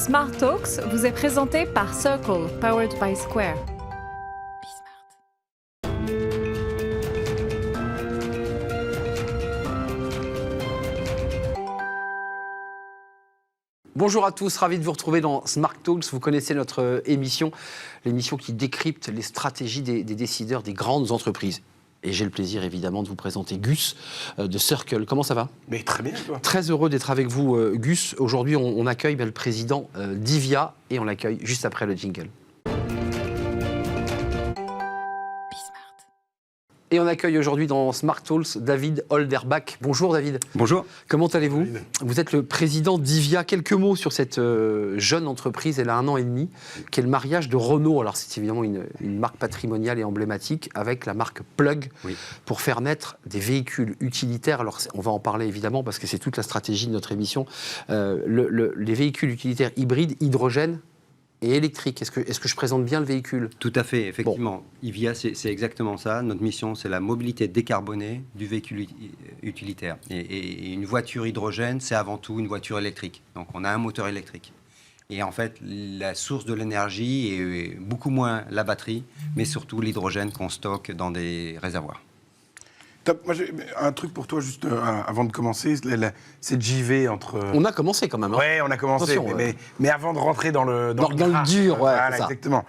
Smart Talks vous est présenté par Circle, powered by Square. Bonjour à tous, ravi de vous retrouver dans Smart Talks. Vous connaissez notre émission, l'émission qui décrypte les stratégies des décideurs des grandes entreprises. Et j'ai le plaisir évidemment de vous présenter Gus de Circle. Comment ça va ? Mais très bien, toi. Très heureux d'être avec vous, Gus. Aujourd'hui, on accueille le président d'IVIA et on l'accueille juste après le jingle. Et on accueille aujourd'hui dans Smart Talks David Holderbach. Bonjour David. Bonjour. Comment allez-vous ? David. Vous êtes le président d'IVIA. Quelques mots sur cette jeune entreprise, elle a 1 an et demi, qui est le mariage de Renault. Alors c'est évidemment une marque patrimoniale et emblématique avec la marque Plug pour faire naître des véhicules utilitaires. Alors on va en parler évidemment parce que c'est toute la stratégie de notre émission. Les véhicules utilitaires hybrides, hydrogène et électrique. Est-ce que je présente bien le véhicule ? Tout à fait, effectivement. IVIA, c'est exactement ça. Notre mission, c'est la mobilité décarbonée du véhicule utilitaire. Et une voiture hydrogène, c'est avant tout une voiture électrique. Donc, on a un moteur électrique. Et en fait, la source de l'énergie est beaucoup moins la batterie, mais surtout l'hydrogène qu'on stocke dans des réservoirs. Top. Moi, j'ai un truc pour toi, juste avant de commencer. Cette JV entre... On a commencé quand même. Hein. Ouais, on a commencé. Mais avant de rentrer dans le dur, ouais, voilà, c'est ça. exactement.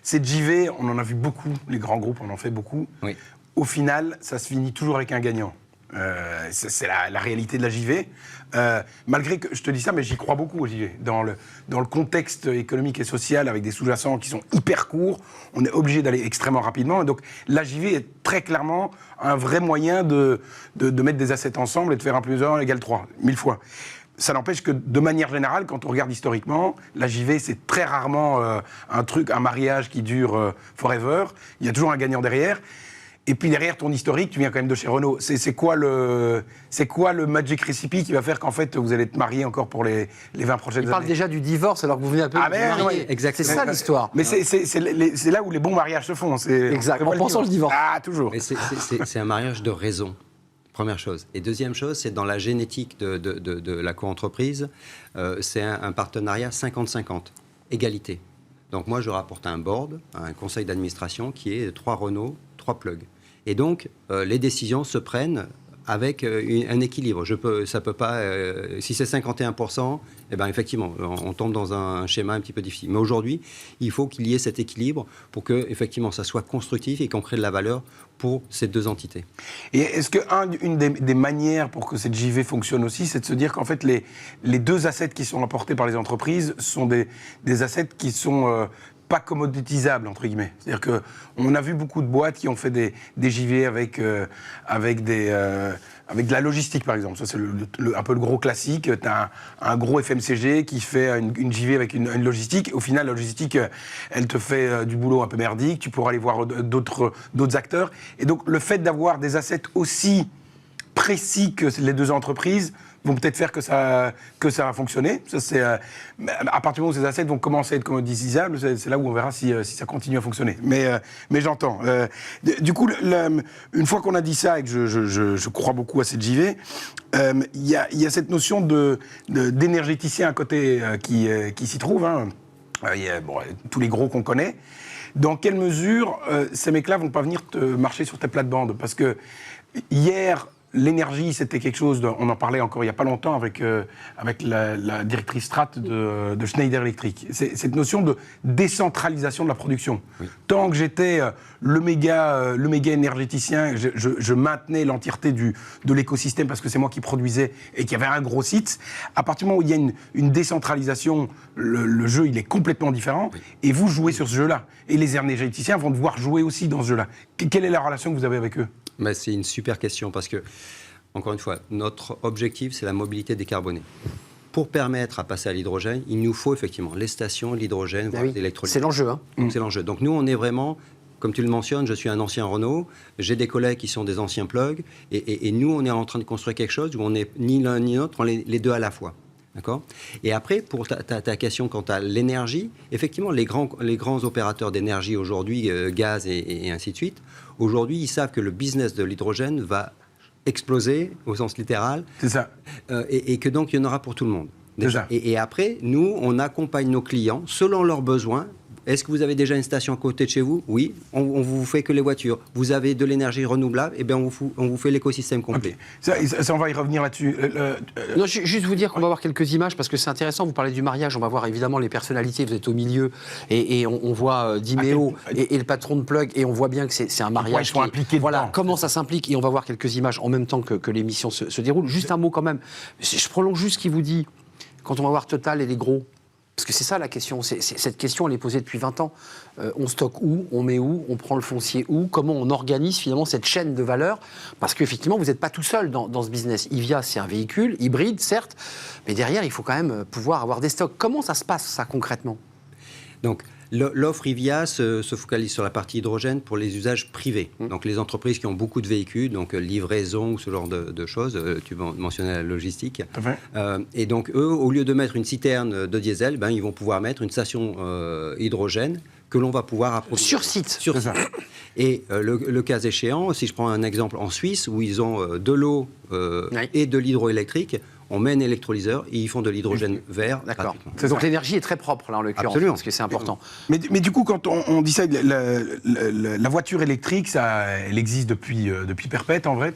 Cette JV, on en a vu beaucoup. Les grands groupes, on en fait beaucoup. Oui. Au final, ça se finit toujours avec un gagnant. C'est la réalité de la JV. Malgré que je te dis ça, mais j'y crois beaucoup au JV. Dans le contexte économique et social, avec des sous-jacents qui sont hyper courts, on est obligé d'aller extrêmement rapidement. Et donc la JV est très clairement un vrai moyen de mettre des assets ensemble et de faire 1 + 1 = 3, 1000 fois. Ça n'empêche que, de manière générale, quand on regarde historiquement, la JV, c'est très rarement un mariage qui dure forever. Il y a toujours un gagnant derrière. Et puis derrière ton historique, tu viens quand même de chez Renault. C'est quoi le magic recipe qui va faire qu'en fait vous allez te marier encore pour les 20 prochaines années ? Il parle déjà du divorce alors que vous venez un peu de vous marier. Exactement. C'est ça l'histoire. Mais c'est là où les bons mariages se font. Exact. En pensant le divorce. Ah, toujours. Mais c'est un mariage de raison, première chose. Et deuxième chose, c'est dans la génétique de la coentreprise, c'est un partenariat 50-50, égalité. Donc moi, je rapporte un board, un conseil d'administration qui est 3 Renault, 3 Plug. Et donc, les décisions se prennent avec un équilibre. Ça peut pas, si c'est 51%, eh ben effectivement, on tombe dans un schéma un petit peu difficile. Mais aujourd'hui, il faut qu'il y ait cet équilibre pour que effectivement, ça soit constructif et qu'on crée de la valeur pour ces 2 entités. Et est-ce qu'une des manières pour que cette JV fonctionne aussi, c'est de se dire qu'en fait, les 2 assets qui sont apportés par les entreprises sont des assets qui sont pas commoditisables, entre guillemets. C'est-à-dire qu'on a vu beaucoup de boîtes qui ont fait des JV avec de la logistique, par exemple. Ça, c'est un peu le gros classique. Tu as un gros FMCG qui fait une JV avec une logistique. Au final, la logistique, elle te fait du boulot un peu merdique. Tu pourras aller voir d'autres acteurs. Et donc, le fait d'avoir des assets aussi précis que les 2 entreprises vont peut-être faire que ça va fonctionner. Ça, c'est, à partir du moment où ces assets vont commencer à être commoditisables, c'est là où on verra si ça continue à fonctionner. Mais j'entends. Du coup, une fois qu'on a dit ça et que je crois beaucoup à cette JV, il y a cette notion d'énergéticien à côté qui s'y trouve. Hein. Il y a tous les gros qu'on connaît. Dans quelle mesure ces mecs-là vont pas venir te marcher sur tes plates-bandes ? Parce que hier, l'énergie, c'était quelque chose, on en parlait encore il n'y a pas longtemps avec la directrice strat de Schneider Electric. C'est cette notion de décentralisation de la production. Oui. Tant que j'étais le méga énergéticien, je maintenais l'entièreté de l'écosystème parce que c'est moi qui produisais et qu'il y avait un gros site. À partir du moment où il y a une décentralisation, le jeu, il est complètement différent. Oui. Et vous jouez sur ce jeu-là. Et les énergéticiens vont devoir jouer aussi dans ce jeu-là. Quelle est la relation que vous avez avec eux ? Ben, c'est une super question parce que, encore une fois, notre objectif, c'est la mobilité décarbonée. Pour permettre à passer à l'hydrogène, il nous faut effectivement les stations, l'hydrogène, l'électrolyse. C'est l'enjeu. Hein. Donc, c'est l'enjeu. Donc nous, on est vraiment, comme tu le mentionnes, je suis un ancien Renault, j'ai des collègues qui sont des anciens Plug, et nous, on est en train de construire quelque chose où on n'est ni l'un ni l'autre, on est les 2 à la fois. D'accord ? Et après, pour ta question quant à l'énergie, effectivement, les grands opérateurs d'énergie aujourd'hui, gaz et ainsi de suite, aujourd'hui, ils savent que le business de l'hydrogène va exploser, au sens littéral. C'est ça. Et que donc, il y en aura pour tout le monde. Déjà. Et après, nous, on accompagne nos clients selon leurs besoins. Est-ce que vous avez déjà une station à côté de chez vous? Oui. On vous fait que les voitures. Vous avez de l'énergie renouvelable? Eh bien, on vous fait l'écosystème complet. Okay. Ça, on va y revenir là-dessus. Non, juste vous dire qu'on va voir quelques images parce que c'est intéressant. Vous parlez du mariage, on va voir évidemment les personnalités. Vous êtes au milieu et on voit Dimeo et le patron de Plug et on voit bien que c'est un mariage. Ils sont impliqués voilà, dedans. comment ça s'implique et on va voir quelques images en même temps que l'émission se déroule. Juste un mot quand même. Je prolonge juste ce qu'il vous dit quand on va voir Total et les gros. Parce que c'est ça la question. Cette question, elle est posée depuis 20 ans. On stocke où? On met où? On prend le foncier où? Comment on organise finalement cette chaîne de valeur? Parce qu'effectivement, vous n'êtes pas tout seul dans ce business. Ivia, c'est un véhicule hybride, certes, mais derrière, il faut quand même pouvoir avoir des stocks. Comment ça se passe, ça, concrètement? Donc, l'offre Ivia se focalise sur la partie hydrogène pour les usages privés. Donc, les entreprises qui ont beaucoup de véhicules, donc livraison ou ce genre de choses, tu mentionnais la logistique. Et donc, eux, au lieu de mettre une citerne de diesel, ils vont pouvoir mettre une station hydrogène que l'on va pouvoir approvisionner. Sur site. Sur site. Et le cas échéant, si je prends un exemple en Suisse, où ils ont de l'eau et de l'hydroélectrique, on met un électrolyseur et ils font de l'hydrogène vert. D'accord. Donc l'énergie est très propre, là, en l'occurrence, parce que c'est important. Mais du coup, quand on dit ça, la voiture électrique, elle existe depuis perpète, en vrai.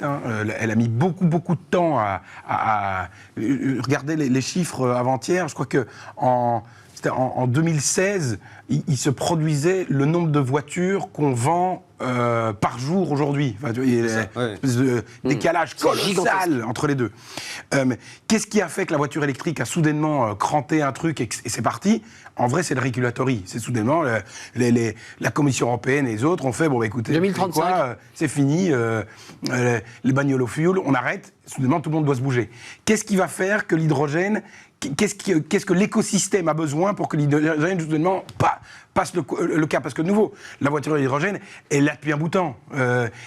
Elle a mis beaucoup de temps à regarder les chiffres avant-hier. Je crois c'était en 2016, il se produisait le nombre de voitures qu'on vend par jour aujourd'hui. Enfin, il y a une espèce de décalage colossal entre les deux. Qu'est-ce qui a fait que la voiture électrique a soudainement cranté un truc et c'est parti? En vrai, c'est le regulatory. C'est soudainement la Commission européenne et les autres ont fait, écoutez, 2035. C'est fini, les bagnoles au fuel, on arrête. Soudainement, tout le monde doit se bouger. Qu'est-ce qui va faire que l'hydrogène... Qu'est-ce que l'écosystème a besoin pour que l'hydrogène, soudainement, passe le cap? Parce que, de nouveau, la voiture à l'hydrogène est là depuis un bout de temps.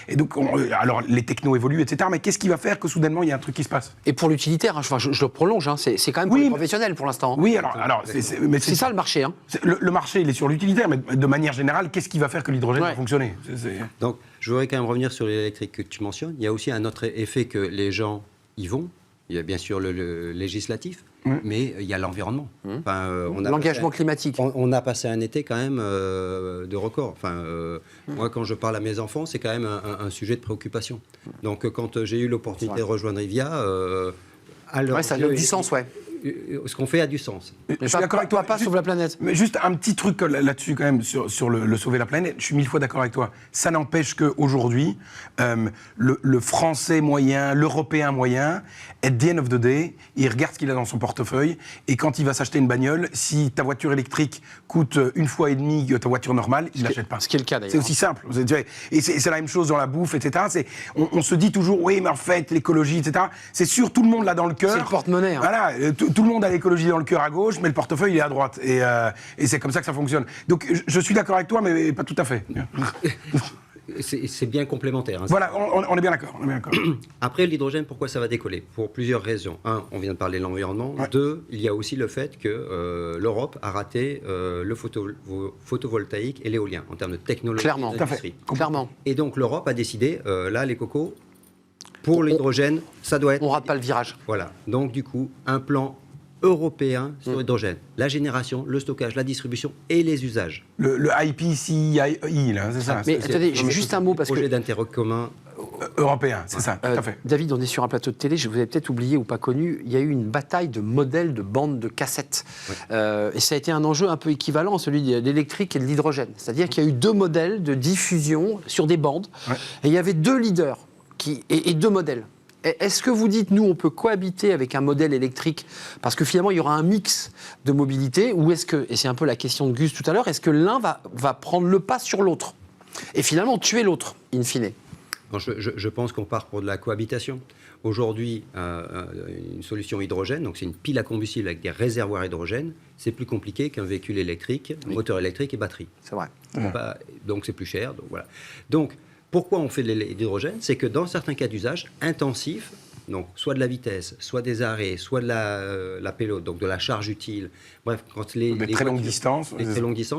Et donc, alors, les technos évoluent, etc. Mais qu'est-ce qui va faire que, soudainement, il y a un truc qui se passe? Et pour l'utilitaire, je le prolonge, c'est quand même pour les professionnels pour l'instant. Oui, alors c'est ça le marché. Le marché, il est sur l'utilitaire, mais de manière générale, qu'est-ce qui va faire que l'hydrogène va fonctionner? Donc, je voudrais quand même revenir sur l'électrique que tu mentionnes. Il y a aussi un autre effet que les gens y vont. Il y a bien sûr le législatif, mais il y a l'environnement. L'engagement climatique. On a passé un été quand même de record. Moi, quand je parle à mes enfants, c'est quand même un sujet de préoccupation. Donc, quand j'ai eu l'opportunité de rejoindre Ivia, ça a du sens, ce qu'on fait a du sens. Je suis d'accord avec toi, pas sauve la planète. Mais juste un petit truc là-dessus quand même, sur le sauver la planète, je suis 1000 fois d'accord avec toi. Ça n'empêche qu'aujourd'hui, le Français moyen, l'Européen moyen, at the end of the day, il regarde ce qu'il a dans son portefeuille, et quand il va s'acheter une bagnole, si ta voiture électrique coûte 1,5 fois que ta voiture normale, il ne l'achète pas. Ce qui est le cas d'ailleurs. C'est aussi simple. Et c'est la même chose dans la bouffe, etc. On se dit toujours, oui, mais en fait, l'écologie, etc. C'est sûr, tout le monde l'a dans le cœur. C'est le porte-monnaie. Voilà, tout le monde a l'écologie dans le cœur à gauche, mais le portefeuille, il est à droite. Et c'est comme ça que ça fonctionne. Donc, je suis d'accord avec toi, mais pas tout à fait. C'est bien complémentaire. Voilà, on est bien d'accord. Après, l'hydrogène, pourquoi ça va décoller? Pour plusieurs raisons. Un, on vient de parler de l'environnement. Deux, il y a aussi le fait que l'Europe a raté le photovoltaïque et l'éolien en termes de technologie d'industrie. Clairement. Et donc, l'Europe a décidé, là, les cocos, pour l'hydrogène, ça doit être... On rate pas le virage. Voilà. Donc, du coup, un plan européen sur l'hydrogène. La génération, le stockage, la distribution et les usages. Le IPCEI, là, c'est ça. Mais attendez, j'ai juste un mot parce que... Projet d'intérêt commun européen, c'est ça, tout à fait. David, on est sur un plateau de télé, je vous avez peut-être oublié ou pas connu, il y a eu une bataille de modèles de bandes de cassettes. Et ça a été un enjeu un peu équivalent à celui de l'électrique et de l'hydrogène. C'est-à-dire qu'il y a eu deux modèles de diffusion sur des bandes, et il y avait deux leaders et deux modèles. Est-ce que vous dites, nous, on peut cohabiter avec un modèle électrique parce que finalement, il y aura un mix de mobilité, ou est-ce que, et c'est un peu la question de Gus tout à l'heure, est-ce que l'un va prendre le pas sur l'autre et finalement tuer l'autre, in fine? Non, je pense qu'on part pour de la cohabitation. Aujourd'hui, une solution hydrogène, donc c'est une pile à combustible avec des réservoirs hydrogène, c'est plus compliqué qu'un véhicule électrique, moteur électrique et batterie. C'est vrai. Donc c'est plus cher. Donc voilà. Donc, pourquoi on fait de l'hydrogène? C'est que dans certains cas d'usage intensifs, donc soit de la vitesse, soit des arrêts, soit de la payload, donc de la charge utile, bref, quand les très longues distances,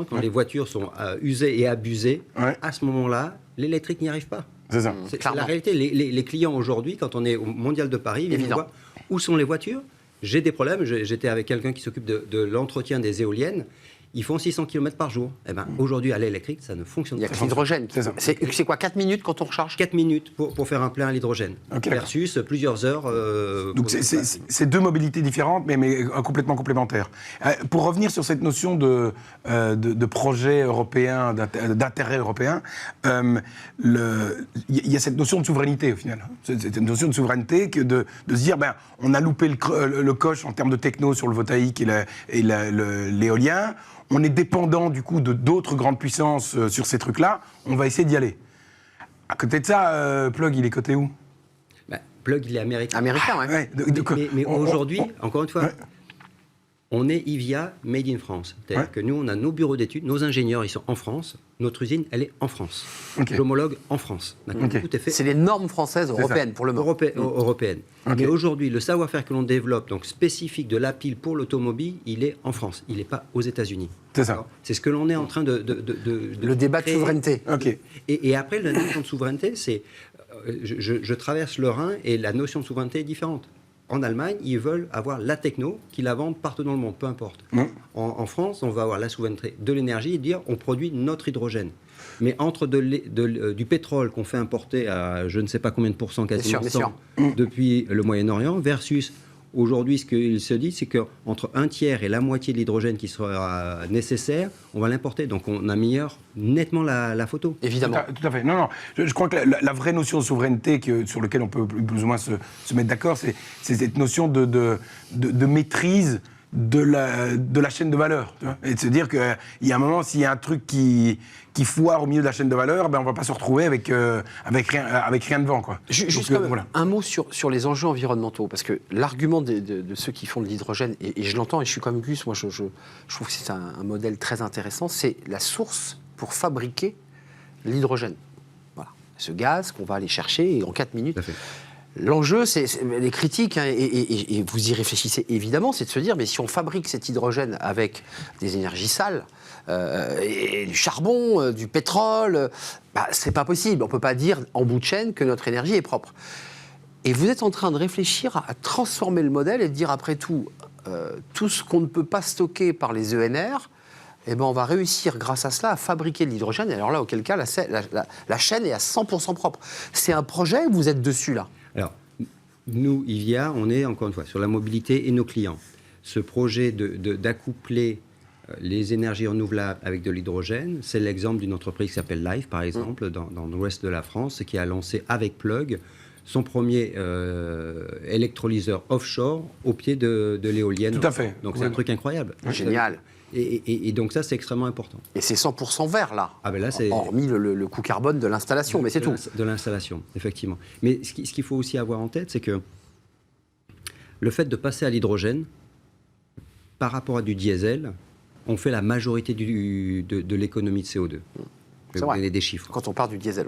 quand les voitures sont usées et abusées, à ce moment-là, l'électrique n'y arrive pas. C'est ça. C'est la réalité. Les clients aujourd'hui, quand on est au Mondial de Paris, ils viennent voir où sont les voitures. j'ai des problèmes. J'étais avec quelqu'un qui s'occupe de l'entretien des éoliennes. Ils font 600 km par jour. Eh ben, aujourd'hui, à l'électrique, ça ne fonctionne Il n'y pas. a que l'hydrogène. C'est quoi, 4 minutes quand on recharge? 4 minutes pour faire un plein à l'hydrogène, versus plusieurs heures. Donc c'est deux mobilités différentes, mais complètement complémentaires. Pour revenir sur cette notion de projet européen, d'intérêt européen, il y a cette notion de souveraineté, au final. Cette notion de souveraineté que de se dire, on a loupé le coche en termes de techno sur le voltaïque et l'éolien. On est dépendant, du coup, de d'autres grandes puissances sur ces trucs-là. On va essayer d'y aller. À côté de ça, Plug, il est coté où? Plug, il est américain. Américain, ouais. Mais aujourd'hui, encore une fois, on est IVIA Made in France. C'est-à-dire que nous, on a nos bureaux d'études, nos ingénieurs, ils sont en France. Notre usine, elle est en France. J'homologue en France. Tout est fait. C'est les normes françaises, européennes, pour le moment. Européennes. Mais aujourd'hui, le savoir-faire que l'on développe, donc spécifique de la pile pour l'automobile, il est en France. Il n'est pas aux États-Unis. C'est ça. C'est ce que l'on est en train de le débat de souveraineté. Et après, la notion de souveraineté, c'est... Je traverse le Rhin et la notion de souveraineté est différente. En Allemagne, ils veulent avoir la techno, qu'ils la vendent partout dans le monde, peu importe. En France, on va avoir la souveraineté de l'énergie et dire on produit notre hydrogène. Mais entre du pétrole qu'on fait importer à je ne sais pas combien de pourcents, quasiment 100, depuis le Moyen-Orient, versus aujourd'hui, ce qu'il se dit, c'est qu'entre un tiers et la moitié de l'hydrogène qui sera nécessaire, on va l'importer. Donc on améliore nettement la photo. Évidemment. Tout à fait. Non. Je crois que la vraie notion de souveraineté sur laquelle on peut plus ou moins se mettre d'accord, c'est cette notion de maîtrise de la chaîne de valeur. Tu vois, et de se dire qu'il y a un moment, s'il y a un truc qui foire au milieu de la chaîne de valeur, on ne va pas se retrouver avec rien devant. Quoi. Juste un mot sur les enjeux environnementaux, parce que l'argument de ceux qui font de l'hydrogène, et je l'entends, et je suis comme Gus, moi je trouve que c'est un modèle très intéressant, c'est la source pour fabriquer l'hydrogène. Voilà. Ce gaz qu'on va aller chercher en 4 minutes. L'enjeu, c'est les critiques, et vous y réfléchissez évidemment, c'est de se dire, mais si on fabrique cet hydrogène avec des énergies sales, et du charbon, du pétrole, c'est pas possible. On peut pas dire en bout de chaîne que notre énergie est propre. Et vous êtes en train de réfléchir à transformer le modèle et de dire, après tout, tout ce qu'on ne peut pas stocker par les ENR, on va réussir, grâce à cela, à fabriquer de l'hydrogène. Et alors là, auquel cas, la chaîne est à 100% propre. C'est un projet où vous êtes dessus, là? Alors, nous, IVIA, on est, encore une fois, sur la mobilité et nos clients. Ce projet d'accoupler les énergies renouvelables avec de l'hydrogène, c'est l'exemple d'une entreprise qui s'appelle Life, par exemple, dans l'ouest de la France, qui a lancé avec Plug son premier électrolyseur offshore au pied de l'éolienne. Tout à fait. Donc c'est un truc incroyable. Génial. Et donc ça, c'est extrêmement important. Et c'est 100% vert, là. Là, c'est... Hormis le coût carbone de l'installation, mais c'est tout. De l'installation, effectivement. Mais ce qu'il faut aussi avoir en tête, c'est que le fait de passer à l'hydrogène, par rapport à du diesel, on fait la majorité de l'économie de CO2. Je vais vous donner des chiffres. Quand on part du diesel,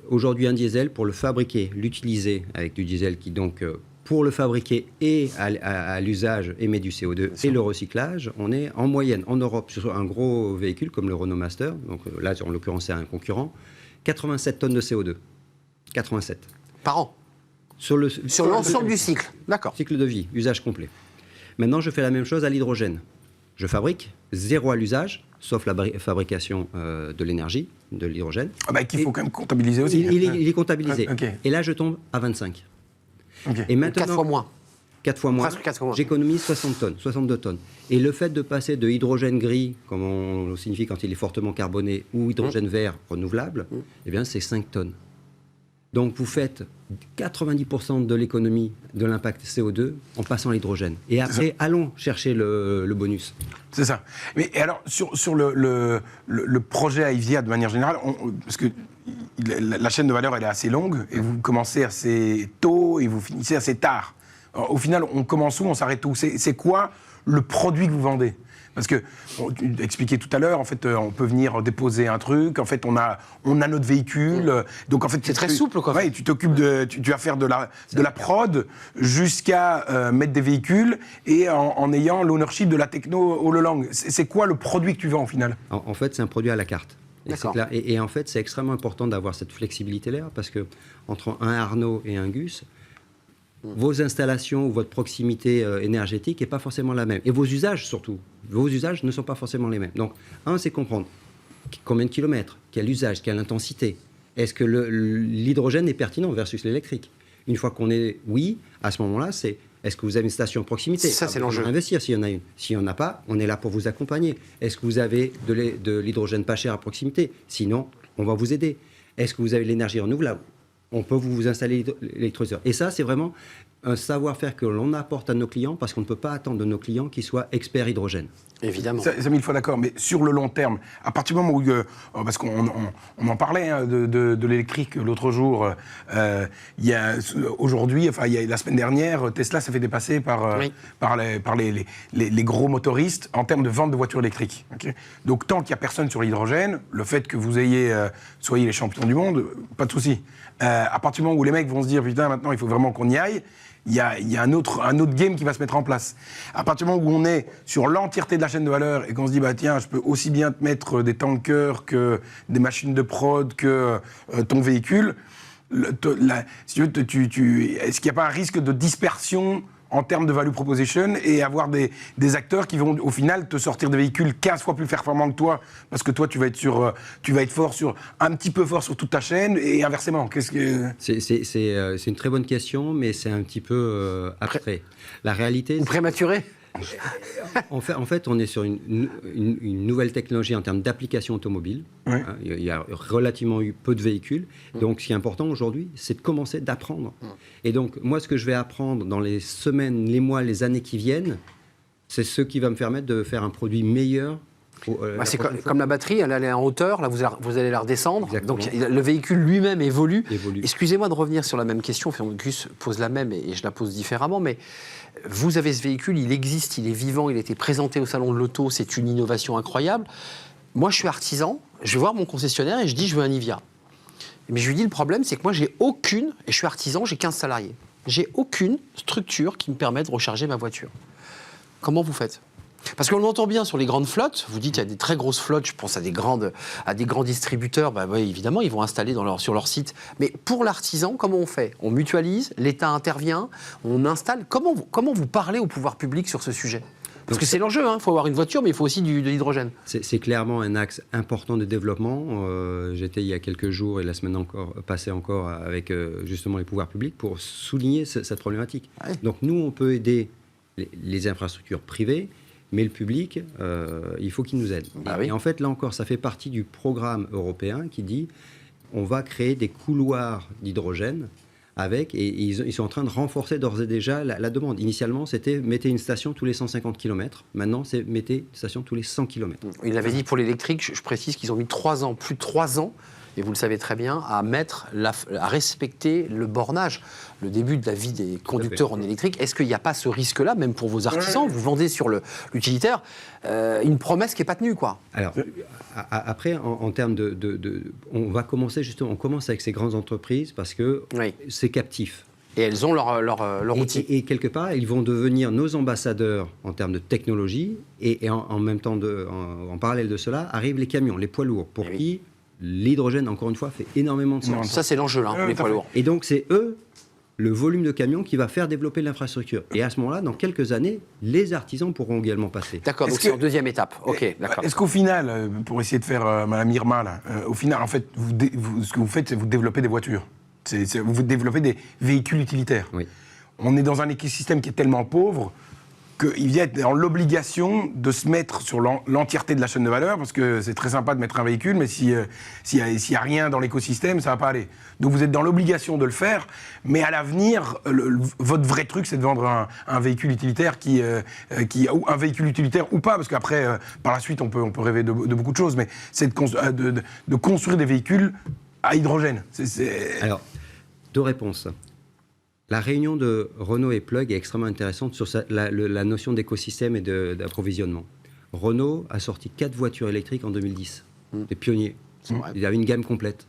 aujourd'hui, un diesel, pour le fabriquer, l'utiliser avec du diesel qui, donc, pour le fabriquer et à l'usage, émet du CO2 et le recyclage, on est en moyenne, en Europe, sur un gros véhicule comme le Renault Master, donc là, en l'occurrence, c'est un concurrent, 87 tonnes de CO2. 87. Par an? Sur l'ensemble du cycle. D'accord. Cycle de vie, usage complet. Maintenant, je fais la même chose à l'hydrogène. Je fabrique, zéro à l'usage, sauf la fabrication de l'énergie, de l'hydrogène. Qu'il faut quand même comptabiliser aussi. Il est comptabilisé. Et là, je tombe à 25. Et maintenant, 4 fois moins. 4 fois moins. Presque 4 fois moins. J'économise 60 tonnes, 62 tonnes. Et le fait de passer de hydrogène gris, comme on signifie quand il est fortement carboné, ou hydrogène vert renouvelable, c'est 5 tonnes. Donc vous faites 90% de l'économie de l'impact CO2 en passant à l'hydrogène. Et après, allons chercher le bonus. C'est ça. Mais alors, sur le projet IVIA de manière générale, parce que la chaîne de valeur, elle est assez longue, et vous commencez assez tôt et vous finissez assez tard. Alors, au final, on commence où, on s'arrête où? C'est quoi le produit que vous vendez? Parce que, tu expliquais tout à l'heure, en fait, on peut venir déposer un truc, en fait, on a notre véhicule, donc en fait... C'est très souple, quoi. Ouais, tu t'occupes tu vas faire de la prod jusqu'à mettre des véhicules et en ayant l'ownership de la techno all along. C'est quoi le produit que tu vends, au final? En fait, c'est un produit à la carte. Et en fait, c'est extrêmement important d'avoir cette flexibilité-là, parce que entre un Arnaud et un Gus, Vos installations ou votre proximité énergétique n'est pas forcément la même. Et vos usages surtout. Vos usages ne sont pas forcément les mêmes. Donc, c'est comprendre combien de kilomètres, quel usage, quelle intensité. Est-ce que l'hydrogène est pertinent versus l'électrique? Une fois qu'on est oui, à ce moment-là, c'est est-ce que vous avez une station à proximité? Ça, c'est l'enjeu. Investir s'il y en a une. S'il n'y en a pas, on est là pour vous accompagner. Est-ce que vous avez de l'hydrogène pas cher à proximité? Sinon, on va vous aider. Est-ce que vous avez de l'énergie renouvelable? On peut vous installer l'électrolyseur. Et ça, c'est vraiment un savoir-faire que l'on apporte à nos clients parce qu'on ne peut pas attendre de nos clients qu'ils soient experts hydrogène. Évidemment. Ça, 1000 fois d'accord, mais sur le long terme, à partir du moment où, parce qu'on en parlait de l'électrique l'autre jour, aujourd'hui, la semaine dernière, Tesla s'est fait dépasser par les gros motoristes en termes de vente de voitures électriques. Okay, donc tant qu'il n'y a personne sur l'hydrogène, le fait que vous soyez les champions du monde, pas de souci. À partir du moment où les mecs vont se dire putain maintenant il faut vraiment qu'on y aille, il y a un autre game qui va se mettre en place. À partir du moment où on est sur l'entièreté de la chaîne de valeur et qu'on se dit bah tiens je peux aussi bien te mettre des tankers que des machines de prod que ton véhicule, si tu veux, est-ce qu'il n'y a pas un risque de dispersion en termes de value proposition et avoir des acteurs qui vont au final te sortir des véhicules 15 fois plus performants que toi parce que toi tu vas être un petit peu fort sur toute ta chaîne et inversement. C'est une très bonne question, mais c'est un petit peu abstrait. La réalité, ou prématuré. En fait, on est sur une nouvelle technologie en termes d'application automobile. Oui. Il y a relativement eu peu de véhicules. Donc, ce qui est important aujourd'hui, c'est de commencer d'apprendre. Et donc, moi, ce que je vais apprendre dans les semaines, les mois, les années qui viennent, c'est ce qui va me permettre de faire un produit meilleur. C'est comme la batterie, elle allait en hauteur, là vous allez la redescendre. Exactement. Donc le véhicule lui-même évolue. Évolue. Excusez-moi de revenir sur la même question, Gus pose la même et je la pose différemment, mais vous avez ce véhicule, il existe, il est vivant, il a été présenté au salon de l'auto, c'est une innovation incroyable. Moi je suis artisan, je vais voir mon concessionnaire et je dis je veux un Nivia. Mais je lui dis le problème c'est que moi j'ai aucune, et je suis artisan, j'ai 15 salariés, j'ai aucune structure qui me permet de recharger ma voiture. Comment vous faites ? Parce qu'on entend bien sur les grandes flottes, vous dites qu'il y a des très grosses flottes, je pense à des grands distributeurs, oui, évidemment, ils vont installer sur leur site. Mais pour l'artisan, comment on fait? On mutualise, l'État intervient, on installe. Comment vous parlez au pouvoir public sur ce sujet? Parce que c'est l'enjeu, il faut avoir une voiture, mais il faut aussi de l'hydrogène. C'est clairement un axe important de développement. J'étais il y a quelques jours et la semaine passée encore avec justement les pouvoirs publics pour souligner cette problématique. Ouais. Donc nous, on peut aider les infrastructures privées, mais le public, il faut qu'il nous aide. Oui. Et en fait, là encore, ça fait partie du programme européen qui dit on va créer des couloirs d'hydrogène et ils sont en train de renforcer d'ores et déjà la demande. Initialement, c'était mettez une station tous les 150 km. Maintenant, c'est mettez une station tous les 100 km. Il avait dit pour l'électrique, je précise qu'ils ont mis 3 ans, plus de 3 ans, et vous le savez très bien, à respecter le bornage, le début de la vie des conducteurs en électrique. Est-ce qu'il n'y a pas ce risque-là, même pour vos artisans? Vous vendez sur l'utilitaire une promesse qui n'est pas tenue, quoi. Alors, après, en termes on va commencer justement, on commence avec ces grandes entreprises parce que c'est captif. Et elles ont leur outil. Et quelque part, ils vont devenir nos ambassadeurs en termes de technologie. Et en même temps, en parallèle de cela, arrivent les camions, les poids lourds, pour qui l'hydrogène, encore une fois, fait énormément de sens. Ça, c'est l'enjeu, là, les poids lourds. Et donc, c'est le volume de camions qui va faire développer l'infrastructure. Et à ce moment-là, dans quelques années, les artisans pourront également passer. D'accord, donc c'est en deuxième étape. Ok, d'accord. Est-ce qu'au final, pour essayer de faire Madame Irma, là, au final, en fait, ce que vous faites, c'est vous développez des voitures. Vous développez des véhicules utilitaires. Oui. On est dans un écosystème qui est tellement pauvre qu'il y a dans l'obligation de se mettre sur l'entièreté de la chaîne de valeur, parce que c'est très sympa de mettre un véhicule, mais s'il y a rien dans l'écosystème, ça va pas aller. Donc vous êtes dans l'obligation de le faire, mais à l'avenir, votre vrai truc, c'est de vendre un véhicule utilitaire ou un véhicule utilitaire ou pas, parce qu'après, par la suite, on peut rêver de beaucoup de choses, mais c'est de construire des véhicules à hydrogène. Alors, 2 réponses. La réunion de Renault et Plug est extrêmement intéressante sur la notion d'écosystème et d'approvisionnement. Renault a sorti 4 voitures électriques en 2010. Des pionniers. Ils avaient une gamme complète.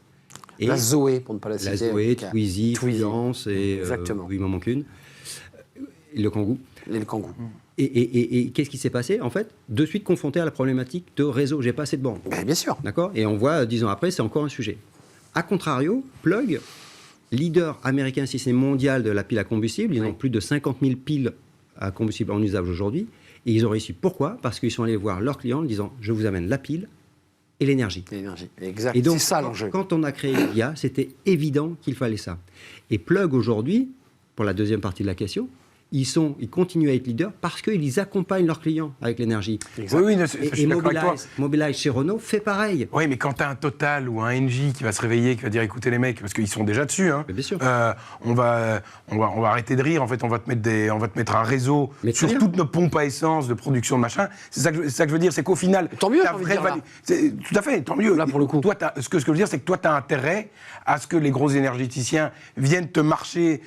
Et la Zoé, pour ne pas la citer. La Zoé, Twizy, Fluence, et il m'en manque une. Le Kangoo. Le Kangoo. Et qu'est-ce qui s'est passé? En fait, de suite confronté à la problématique de réseau. J'ai pas assez de bornes. Bien sûr. D'accord. Et on voit, 10 ans après, c'est encore un sujet. A contrario, Plug leader américain, si c'est mondial, de la pile à combustible. Ils ont plus de 50 000 piles à combustible en usage aujourd'hui. Et ils ont réussi. Pourquoi ? Parce qu'ils sont allés voir leurs clients en disant « Je vous amène la pile et l'énergie ». L'énergie, exact. Et donc, c'est ça l'enjeu. quand on a créé IA, c'était évident qu'il fallait ça. Et Plug, aujourd'hui, pour la deuxième partie de la question, ils continuent à être leaders parce qu'ils accompagnent leurs clients avec l'énergie. Oui, je suis d'accord avec toi. Mobilize chez Renault fait pareil. Oui, mais quand tu as un Total ou un Engie qui va se réveiller, qui va dire écoutez les mecs, parce qu'ils sont déjà dessus, hein, bien sûr. on va arrêter de rire, en fait, on va te mettre un réseau sur toutes nos pompes à essence de production de machin. C'est ça que je veux dire, c'est qu'au final. Tant mieux, ta vraie tout à fait, tant mieux. Là, pour le coup. Toi, ce que je veux dire, c'est que toi, tu as intérêt à ce que les gros énergéticiens viennent te marcher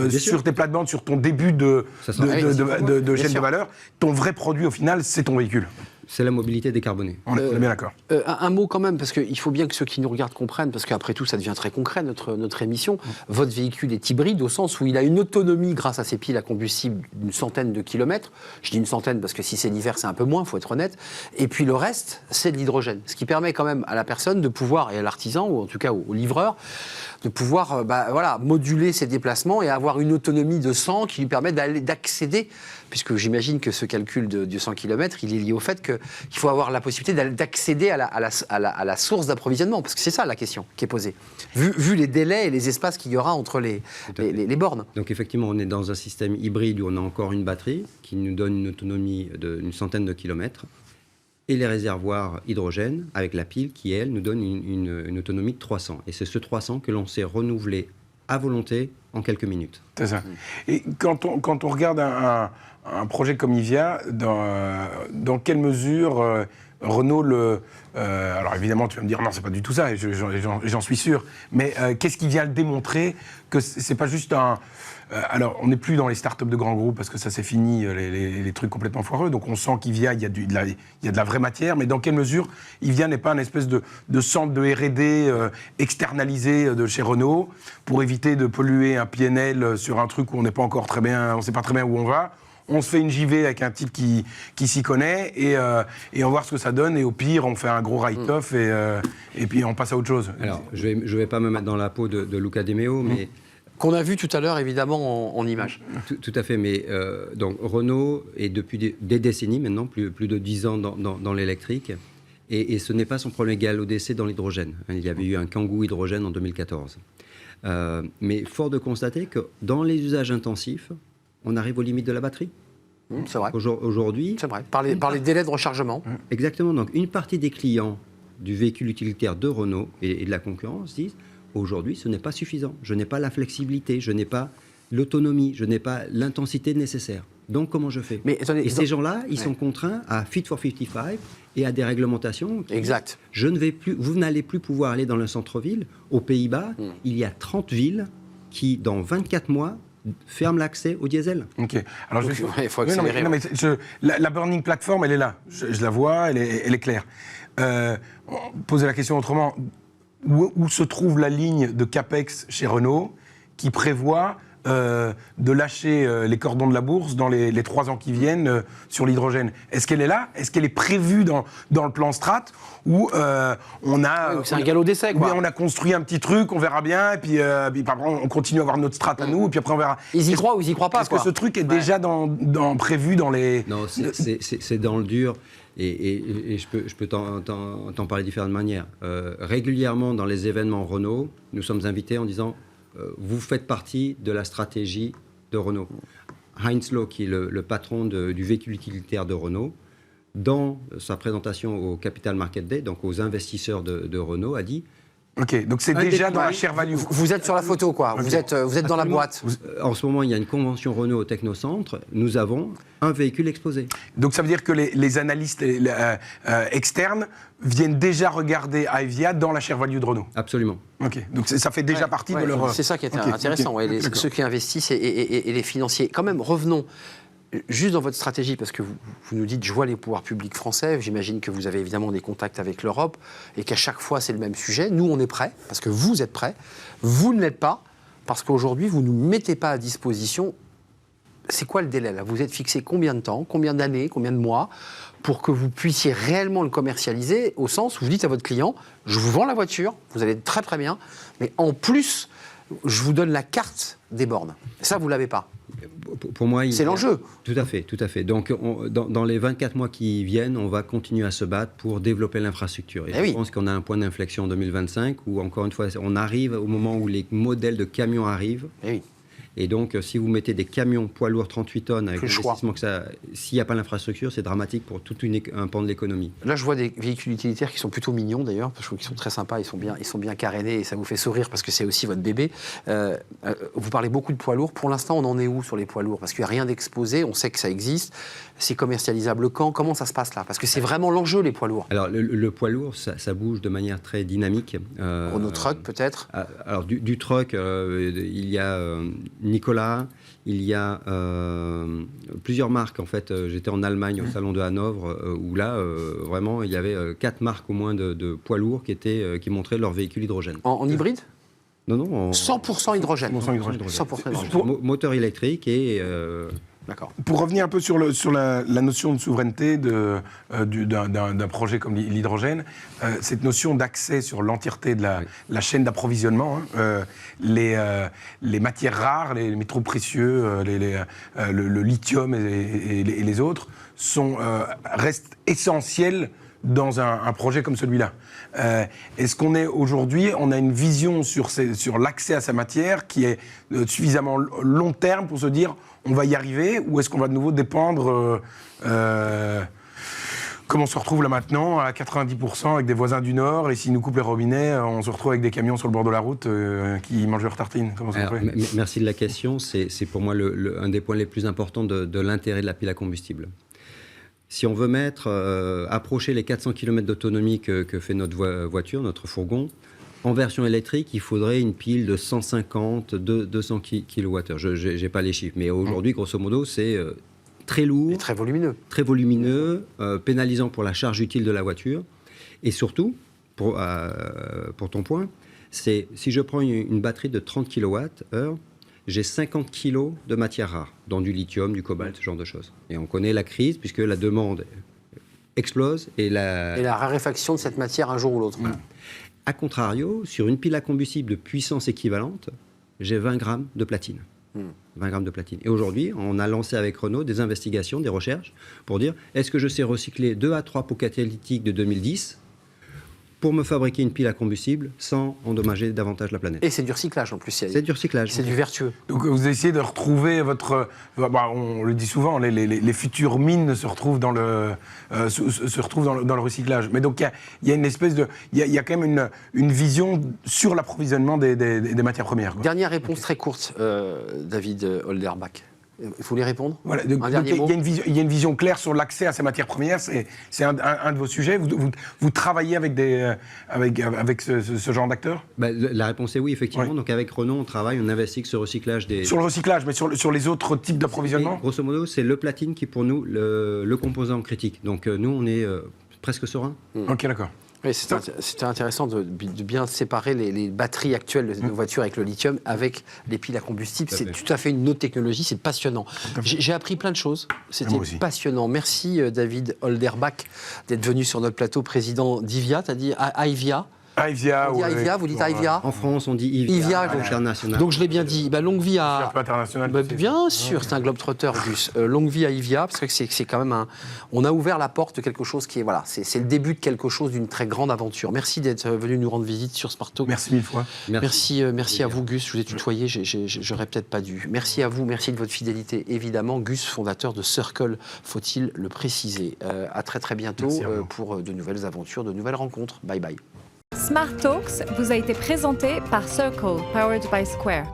sur tes plates-bandes, sur ton début de chaîne de valeur. Ton vrai produit, au final, c'est ton véhicule. C'est la mobilité décarbonée. On est bien d'accord. Un mot quand même, parce qu'il faut bien que ceux qui nous regardent comprennent, parce qu'après tout, ça devient très concret, notre émission. Votre véhicule est hybride au sens où il a une autonomie grâce à ses piles à combustible d'une centaine de kilomètres. Je dis une centaine parce que si c'est l'hiver, c'est un peu moins, il faut être honnête. Et puis le reste, c'est de l'hydrogène. Ce qui permet quand même à la personne de pouvoir, et à l'artisan, ou en tout cas au livreur, de pouvoir moduler ses déplacements et avoir une autonomie de 100 qui lui permet d'accéder, puisque j'imagine que ce calcul de 100 km, il est lié au fait qu'il faut avoir la possibilité d'accéder à la source d'approvisionnement, parce que c'est ça la question qui est posée, vu les délais et les espaces qu'il y aura entre les bornes. Donc effectivement, on est dans un système hybride où on a encore une batterie qui nous donne une autonomie d'une centaine de kilomètres, et les réservoirs hydrogène avec la pile qui, elle, nous donne une autonomie de 300. Et c'est ce 300 que l'on sait renouveler à volonté en quelques minutes. C'est ça. Et quand on regarde un projet comme Ivia, dans quelle mesure Renault alors évidemment, tu vas me dire non, c'est pas du tout ça, et j'en suis sûr. Mais qu'est-ce qui vient le démontrer que c'est pas juste un. Alors, on n'est plus dans les startups de grands groupes parce que ça c'est fini, les trucs complètement foireux. Donc on sent qu'Ivia, il y a de la vraie matière, mais dans quelle mesure Ivia n'est pas un espèce de centre de R&D externalisé de chez Renault pour éviter de polluer un PNL sur un truc où on n'est pas encore très bien, on sait pas très bien où on va. On se fait une JV avec un type qui s'y connaît et on va voir ce que ça donne. Et au pire, on fait un gros write-off et puis on passe à autre chose. Alors, je vais pas me mettre dans la peau de Luca De Meo, mais... Qu'on a vu tout à l'heure, évidemment, en images. Tout à fait, mais donc Renault est depuis des décennies maintenant, plus de 10 ans dans l'électrique, et ce n'est pas son premier galop-d'essai dans l'hydrogène. Il y avait eu un Kangoo hydrogène en 2014. Mais fort de constater que dans les usages intensifs, on arrive aux limites de la batterie. C'est vrai. Aujourd'hui... C'est vrai, par les délais de rechargement. Exactement, donc une partie des clients du véhicule utilitaire de Renault et de la concurrence disent aujourd'hui, ce n'est pas suffisant. Je n'ai pas la flexibilité, je n'ai pas l'autonomie, je n'ai pas l'intensité nécessaire. Donc, comment je fais ? Mais, attendez, ces gens-là, ils sont contraints à Fit for 55 et à des réglementations. Exact. Vous n'allez plus pouvoir aller dans le centre-ville. Aux Pays-Bas, il y a 30 villes qui, dans 24 mois, ferment l'accès au diesel. Ok. Alors, il faut accélérer. La burning platform, elle est là. Je la vois, elle est claire. Poser la question autrement. Où se trouve la ligne de CAPEX chez Renault qui prévoit de lâcher les cordons de la bourse dans les 3 ans qui viennent sur l'hydrogène? Est-ce qu'elle est là? Est-ce qu'elle est prévue dans le plan Strat? Ou on a... c'est un galop d'essai, quoi. On a construit un petit truc, on verra bien, et puis après, on continue à avoir notre Strat à nous, et puis après on verra. Ils y croient ou ils y croient pas? Est-ce que ce truc est déjà prévu dans les... Non, c'est dans le dur. Et je peux t'en parler de différentes manières. Régulièrement, dans les événements Renault, nous sommes invités en disant vous faites partie de la stratégie de Renault. Heinz Loh, qui est le patron du véhicule utilitaire de Renault, dans sa présentation au Capital Market Day, donc aux investisseurs de Renault, a dit... Ok, donc c'est déjà dans la share value. Vous êtes sur la photo, quoi. Okay. Vous êtes dans la boîte. En ce moment, il y a une convention Renault au Technocentre. Nous avons un véhicule exposé. Donc ça veut dire que les analystes externes viennent déjà regarder Ivia dans la share value de Renault. Absolument. Ok, donc ça fait déjà partie de leur... C'est ça qui est intéressant, ceux qui investissent et les financiers. Quand même, revenons... Juste dans votre stratégie, parce que vous nous dites, je vois les pouvoirs publics français, j'imagine que vous avez évidemment des contacts avec l'Europe et qu'à chaque fois c'est le même sujet. Nous, on est prêts, parce que vous êtes prêts. Vous ne l'êtes pas, parce qu'aujourd'hui, vous ne nous mettez pas à disposition. C'est quoi le délai là? Vous êtes fixé combien de temps, combien d'années, combien de mois pour que vous puissiez réellement le commercialiser, au sens où vous dites à votre client, je vous vends la voiture, vous allez être très très bien, mais en plus... je vous donne la carte des bornes. Ça, vous ne l'avez pas. Pour moi, c'est l'enjeu. Tout à fait, tout à fait. Donc, dans les 24 mois qui viennent, on va continuer à se battre pour développer l'infrastructure. Et je pense qu'on a un point d'inflexion en 2025 où, encore une fois, on arrive au moment où les modèles de camions arrivent. Et donc, si vous mettez des camions poids lourds 38 tonnes avec l'investissement que ça, s'il n'y a pas l'infrastructure, c'est dramatique pour tout un pan de l'économie. Là, je vois des véhicules utilitaires qui sont plutôt mignons d'ailleurs, parce que je trouve qu'ils sont très sympas, ils sont bien carénés et ça vous fait sourire parce que c'est aussi votre bébé. Vous parlez beaucoup de poids lourds. Pour l'instant, on en est où sur les poids lourds? Parce qu'il n'y a rien d'exposé, on sait que ça existe. C'est commercialisable quand? Comment ça se passe là? Parce que c'est vraiment l'enjeu, les poids lourds. Alors, le poids lourd, ça bouge de manière très dynamique. Renault Truck, peut-être? Alors, du truck, il y a Nicolas. Il y a plusieurs marques. En fait, j'étais en Allemagne au salon de Hanovre où là, vraiment, il y avait 4 marques au moins de poids lourds qui montraient leur véhicule hydrogène. En hybride? Non. 100% hydrogène. 100% hydrogène. 100% hydrogène. Moteur électrique et... D'accord. Pour revenir un peu sur la notion de souveraineté d'un projet comme l'hydrogène, cette notion d'accès sur l'entièreté de la chaîne d'approvisionnement, les matières rares, les métaux précieux, le lithium et les autres restent essentiels dans un projet comme celui-là. Est-ce qu'on est aujourd'hui, on a une vision sur l'accès à sa matière qui est suffisamment long terme pour se dire on va y arriver, ou est-ce qu'on va de nouveau dépendre comme on se retrouve là maintenant à 90% avec des voisins du Nord, et s'ils nous coupent les robinets, on se retrouve avec des camions sur le bord de la route qui mangent leurs tartines. Comment ça fait? Merci de la question. C'est pour moi un des points les plus importants de l'intérêt de la pile à combustible. Si on veut approcher les 400 km d'autonomie que fait notre voiture, notre fourgon, en version électrique, il faudrait une pile de 150, 200 kWh. Je n'ai pas les chiffres, mais aujourd'hui, grosso modo, c'est très lourd. Et très volumineux. Très volumineux, pénalisant pour la charge utile de la voiture. Et surtout, pour ton point, c'est si je prends une batterie de 30 kWh, j'ai 50 kg de matières rares, dont du lithium, du cobalt, ce genre de choses. Et on connaît la crise, puisque la demande explose. Et la raréfaction de cette matière un jour ou l'autre. Voilà. A contrario, sur une pile à combustible de puissance équivalente, j'ai 20 grammes de platine. 20 grammes de platine. Et aujourd'hui, on a lancé avec Renault des investigations, des recherches, pour dire, est-ce que je sais recycler 2 à 3 pots catalytiques de 2010 pour me fabriquer une pile à combustible sans endommager davantage la planète. Et c'est du recyclage en plus. C'est du recyclage. C'est du vertueux. Donc vous essayez de retrouver on le dit souvent, les futures mines se retrouvent dans le recyclage. Mais donc il y a une espèce de... Il y a quand même une vision sur l'approvisionnement des matières premières. Quoi. Dernière réponse très courte, David Holderbach. Vous voulez répondre? Voilà, il y a une vision claire sur l'accès à ces matières premières, c'est un de vos sujets. Vous travaillez avec ce genre d'acteurs? La réponse est oui, effectivement. Ouais. Donc avec Renault, on travaille, on investit sur le recyclage des... Sur le recyclage, mais sur les autres types d'approvisionnement? Grosso modo, c'est le platine qui est pour nous le composant critique. Donc nous, on est presque serein. Ok, d'accord. Oui, c'était intéressant de bien séparer les batteries actuelles de nos voitures avec le lithium, avec les piles à combustible. C'est tout à fait une autre technologie, c'est passionnant. J'ai appris plein de choses, c'était passionnant. Merci David Holderbach d'être venu sur notre plateau, président d'IVIA, tu as dit Aivia. Aivia, on dit Aivia, vous dites Aivia. En France, on dit Ivia, international. Donc je l'ai bien dit. Longue vie à... international. Bien sûr, c'est un globe-trotter, Gus. Longue vie à Ivia, parce que c'est quand même on a ouvert la porte de quelque chose qui est... Voilà, c'est le début de quelque chose, d'une très grande aventure. Merci d'être venu nous rendre visite sur Smart Talk. Merci mille fois. Merci à vous, Gus. Je vous ai tutoyé, j'aurais peut-être pas dû. Merci à vous, merci de votre fidélité. Évidemment, Gus, fondateur de Circle, faut-il le préciser. À très bientôt pour de nouvelles aventures, de nouvelles rencontres. Bye bye. Smart Talks vous a été présenté par Circle, powered by Square.